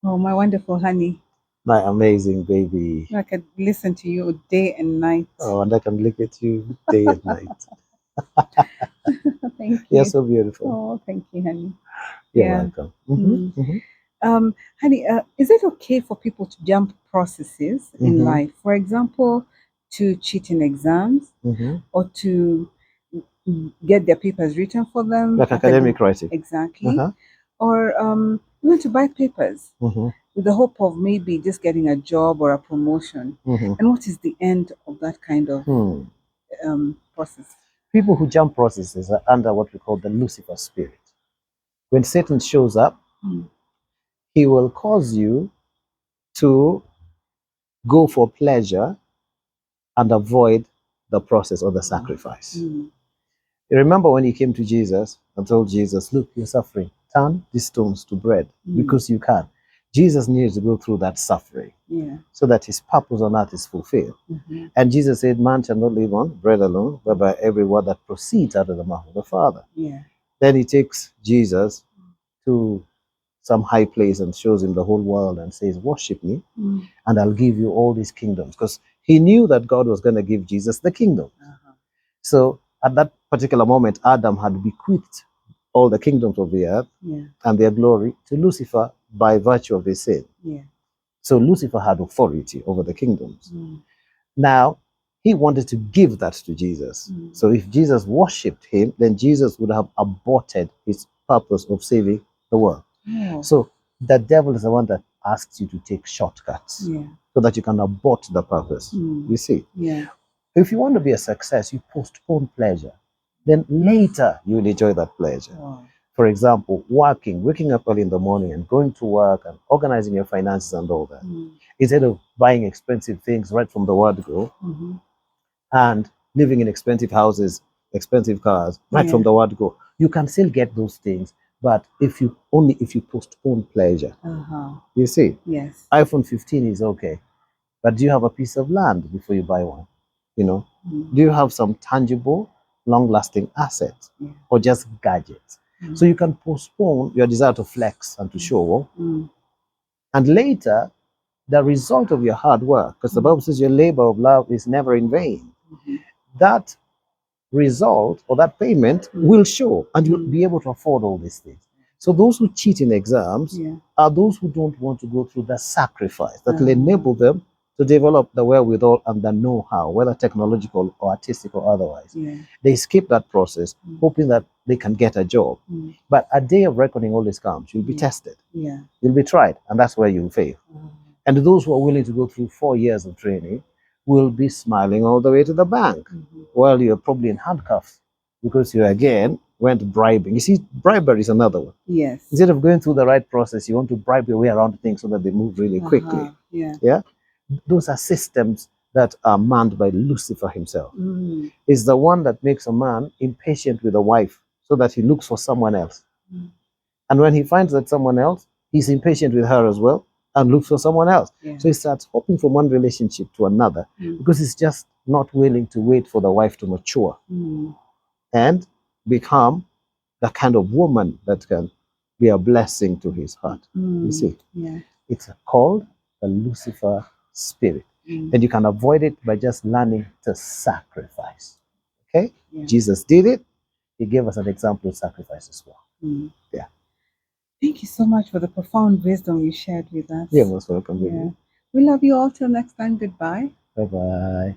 Oh, my wonderful honey. My amazing baby. I could listen to you day and night. Oh, and I can look at you day and night. Thank You're you. so beautiful. Oh, thank you, honey. You're Yeah. welcome. Honey, is it okay for people to jump processes in life? For example, to cheat in exams or to get their papers written for them. Like academic writing. Exactly. Or even to buy papers with the hope of maybe just getting a job or a promotion. And what is the end of that kind of process? People who jump processes are under what we call the Lucifer spirit. When Satan shows up, he will cause you to go for pleasure and avoid the process or the sacrifice. You remember when he came to Jesus and told Jesus, look, you're suffering. Turn these stones to bread because you can. Jesus needed to go through that suffering so that his purpose on earth is fulfilled. And Jesus said, man shall not live on bread alone, but by every word that proceeds out of the mouth of the Father. Then he takes Jesus to some high place and shows him the whole world and says, worship me and I'll give you all these kingdoms. Because he knew that God was going to give Jesus the kingdom. So at that particular moment, Adam had bequeathed all the kingdoms of the earth and their glory to Lucifer by virtue of his sin. So Lucifer had authority over the kingdoms. Now, he wanted to give that to Jesus. So if Jesus worshipped him, then Jesus would have aborted his purpose of saving the world. So the devil is the one that asks you to take shortcuts so that you can abort the purpose. You see? If you want to be a success, you postpone pleasure. Then later you will enjoy that pleasure. For example, waking up early in the morning and going to work and organizing your finances and all that. Instead of buying expensive things right from the word go and living in expensive houses, expensive cars right from the word go, you can still get those things. But if you postpone pleasure, you see, iPhone 15 is okay, but do you have a piece of land before you buy one? You know, do you have some tangible, long-lasting assets or just gadgets? So you can postpone your desire to flex and to show, and later the result of your hard work, because the Bible says your labor of love is never in vain. That result or that payment will show, and you'll be able to afford all these things. So those who cheat in exams are those who don't want to go through the sacrifice that will enable them to develop the wherewithal and the know-how, whether technological or artistic or otherwise. They skip that process, hoping that they can get a job. But a day of reckoning always comes. You'll be tested. You'll be tried, and that's where you'll fail. And those who are willing to go through 4 years of training will be smiling all the way to the bank, while you're probably in handcuffs because you again went bribing. You see, bribery is another one. Instead of going through the right process, you want to bribe your way around things so that they move really quickly. Those are systems that are manned by Lucifer himself. Is the one that makes a man impatient with a wife so that he looks for someone else. And when he finds that someone else, he's impatient with her as well and looks for someone else. So he starts hopping from one relationship to another because he's just not willing to wait for the wife to mature and become the kind of woman that can be a blessing to his heart. You see, it's called the Lucifer spirit. And you can avoid it by just learning to sacrifice. Okay? Jesus did it. He gave us an example of sacrifice as well. Thank you so much for the profound wisdom you shared with us. You're most welcome. We love you all. Till next time. Goodbye. Bye-bye.